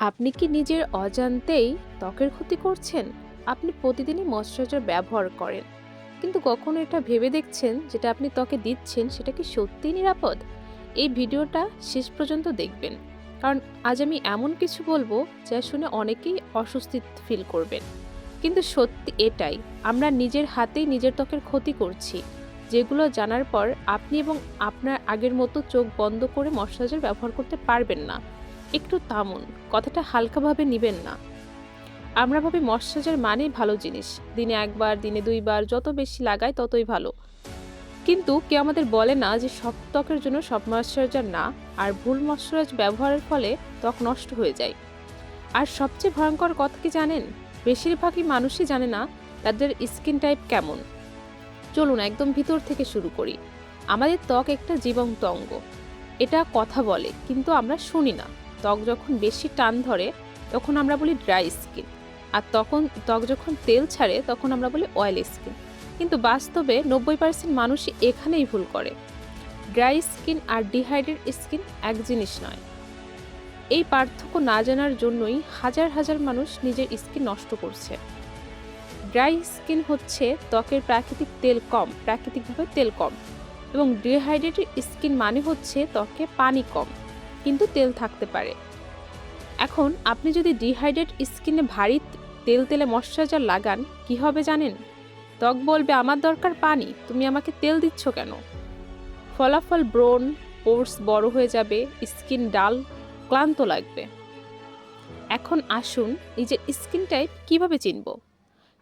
আপনি কি নিজের অজান্তেই ত্বকের ক্ষতি করছেন? আপনি প্রতিদিনই ময়েশ্চারাইজার ব্যবহার করেন। কিন্তু কখনো এটা ভেবে দেখছেন যেটা আপনি ত্বকে দিচ্ছেন সেটা কি সত্যিই নিরাপদ? এই ভিডিওটা শেষ পর্যন্ত দেখবেন। কারণ আজ আমি এমন কিছু বলবো যা শুনে অনেকেই অস্বস্তি ফিল করবেন। কিন্তু সত্যি এটাই, আমরা নিজের হাতেই নিজের ত্বকের ক্ষতি করছি। যেগুলো জানার পর আপনি এবং আপনার আগের মতো চোখ বন্ধ করে ময়েশ্চারাইজার ব্যবহার করতে পারবেন না। একটু থামুন, কথাটা হালকাভাবে নিবেন না। আমরা ভাবি ময়েশ্চারাইজার মানেই ভালো জিনিস। দিনে ১ বার, দিনে ২ বার যত বেশি লাগাই ততই ভালো। কিন্তু কেউ আমাদের বলে না যে সব ত্বকের জন্য সব ময়েশ্চারাইজার না, আর ভুল ময়েশ্চারাইজার ব্যবহারের ফলে ত্বক নষ্ট হয়ে যায়। আর সবচেয়ে ভয়ঙ্কর কথা কি জানেন? বেশিরভাগই মানুষই জানে না তাদের স্কিন টাইপ কেমন। চলুন একদম ভিতর থেকে শুরু করি। আমাদের ত্বক একটা জীবন্ত অঙ্গ। এটা কথা বলে কিন্তু আমরা শুনি না। ত্বক যখন বেশি টান ধরে তখন আমরা বলি ড্রাই স্কিন, আর ত্বক যখন তেল ছাড়ে তখন আমরা বলি অয়েলি স্কিন। কিন্তু বাস্তবে ৯০% মানুষই এখানেই ভুল করে। ড্রাই স্কিন আর ডিহাইড্রেট স্কিন এক জিনিস নয়। এই পার্থক্য না জানার জন্যই হাজার হাজার মানুষ নিজের স্কিন নষ্ট করছে। ড্রাই স্কিন হচ্ছে ত্বকের প্রাকৃতিকভাবে তেল কম, এবং ডিহাইড্রেটেড স্কিন মানে হচ্ছে ত্বকে পানি কম কিন্তু তেল থাকতে পারে। এখন আপনি যদি ডিহাইড্রেট স্কিনে ভারী তেলে ময়েশ্চারাইজার লাগান, কি হবে জানেন? ত্বক বলবে আমার দরকার পানি, তুমি আমাকে তেল দিচ্ছ কেন? ফলাফল ব্রণ, পোর্স বড় হয়ে যাবে, স্কিন ডাল, ক্লান্ত লাগবে। এখন আসুন নিজের স্কিন টাইপ কিভাবে চিনব।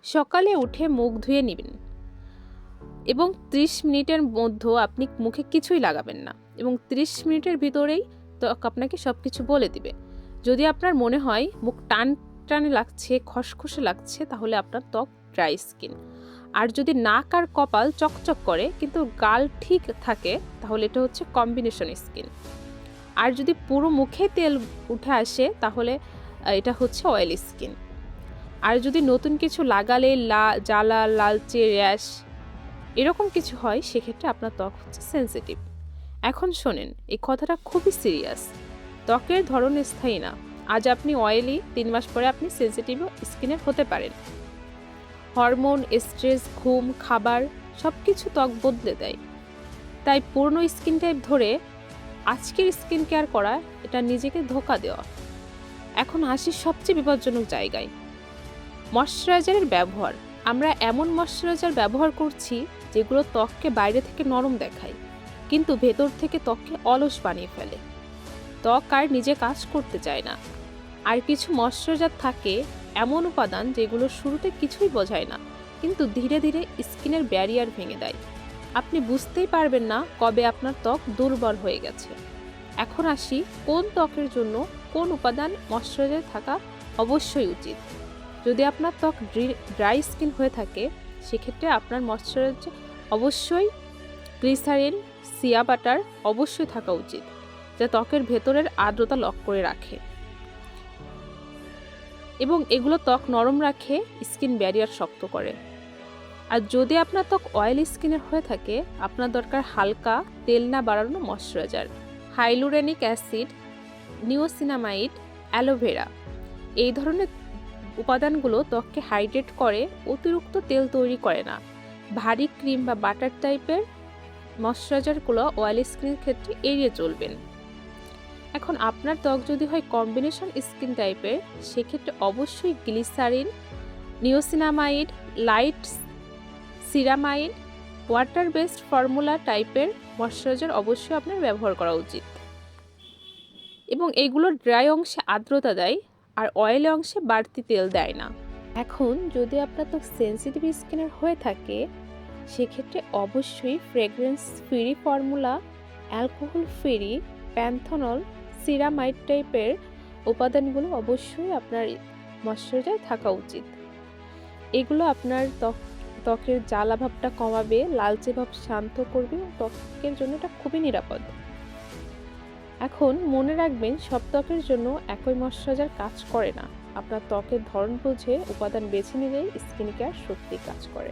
সকালে উঠে মুখ ধুয়ে নেবেন এবং 30 মিনিটের মধ্যে আপনি মুখে কিছুই লাগাবেন না, এবং 30 মিনিটের ভিতরেই ত্বক আপনাকে সব কিছু বলে দিবে। যদি আপনার মনে হয় মুখ টানে লাগছে, খসখসে লাগছে, তাহলে আপনার ত্বক ড্রাই স্কিন। আর যদি নাক আর কপাল চকচক করে কিন্তু গাল ঠিক থাকে, তাহলে এটা হচ্ছে কম্বিনেশন স্কিন। আর যদি পুরো মুখে তেল উঠে আসে, তাহলে এটা হচ্ছে অয়েলি স্কিন। আর যদি নতুন কিছু লাগালে জ্বালা, লালচে, র্যাশ এরকম কিছু হয়, সেক্ষেত্রে আপনার ত্বক হচ্ছে সেনসিটিভ। এখন শোনেন, এই কথাটা খুবই সিরিয়াস। ত্বকের ধরন স্থায়ী না। আজ আপনি অয়েলি, ৩ মাস পরে আপনি সেনসিটিভ স্কিনের হতে পারেন। হরমোন, স্ট্রেস, ঘুম, খাবার সব কিছু ত্বক বদলে দেয়। তাই পুরনো স্কিন টাইপ ধরে আজকের স্কিন কেয়ার করা, এটা নিজেকে ধোঁকা দেওয়া। এখন আসি সবচেয়ে বিপজ্জনক জায়গায়, ময়েশ্চারাইজারের ব্যবহার। আমরা এমন ময়েশ্চারাইজার ব্যবহার করছি যেগুলো ত্বককে বাইরে থেকে নরম দেখায়, কিন্তু ভেতর থেকে ত্বককে অলস বানিয়ে ফেলে। ত্বক আর নিজে কাজ করতে চায় না। আর কিছু ময়েশ্চারাইজার থাকে এমন উপাদান যেগুলো শুরুতে কিছুই বোঝায় না, কিন্তু ধীরে ধীরে স্কিনের ব্যারিয়ার ভেঙে দেয়। আপনি বুঝতেই পারবেন না কবে আপনার ত্বক দুর্বল হয়ে গেছে। এখন আসি কোন ত্বকের জন্য কোন উপাদান ময়েশ্চারাইজার থাকা অবশ্যই উচিত। যদি আপনার ত্বক ড্রাই স্কিন হয়ে থাকে, সেক্ষেত্রে আপনার ময়েশ্চারাইজার অবশ্যই গ্লিসারিন, শিয়া বাটার অবশ্যই থাকা উচিত, যা ত্বকের ভেতরের আর্দ্রতা লক করে রাখে এবং এগুলো ত্বক নরম রাখে, স্কিন ব্যারিয়ার শক্ত করে। আর যদি আপনার ত্বক অয়েলি স্কিনের হয়ে থাকে, আপনার দরকার হালকা, তেল না বাড়ানো ময়েশ্চারাইজার। হাইলুরোনিক অ্যাসিড, নিওসিনামাইড, অ্যালোভেরা এই ধরনের উপাদানগুলো ত্বককে হাইড্রেট করে, অতিরিক্ত তেল তৈরি করে না। ভারী ক্রিম বা বাটার টাইপের ময়েশ্চারাইজারগুলো অয়েলি স্কিনের ক্ষেত্রে এড়িয়ে চলবেন। এখন আপনার ত্বক যদি হয় কম্বিনেশন স্কিন টাইপের, সেক্ষেত্রে অবশ্যই glycerin, niacinamide, light ceramide, water based formula টাইপের ময়েশ্চারাইজার অবশ্যই আপনার ব্যবহার করা উচিত, এবং এগুলো ড্রাই অংশে আর্দ্রতা দেয় আর অয়েলি অংশে বাড়তি তেল দেয় না। এখন যদি আপনার ত্বক সেনসিটিভ স্কিনের হয়ে থাকে, সেক্ষেত্রে অবশ্যই fragrance free formula, alcohol free, প্যান্থনল, ceramide টাইপের উপাদানগুলো অবশ্যই আপনার ময়েশ্চারাইজার থাকা উচিত। এগুলো আপনার ত্বকের জ্বালা ভাবটা কমাবে, লালচে ভাব শান্ত করবে, এবং ত্বকের জন্য এটা খুবই নিরাপদ। এখন মনে রাখবেন, সব ত্বকের জন্য একই ময়েশ্চারাইজার কাজ করে না। আপনার ত্বকের ধরন বুঝে উপাদান বেছে নিলেই স্কিন কেয়ার সত্যি কাজ করে।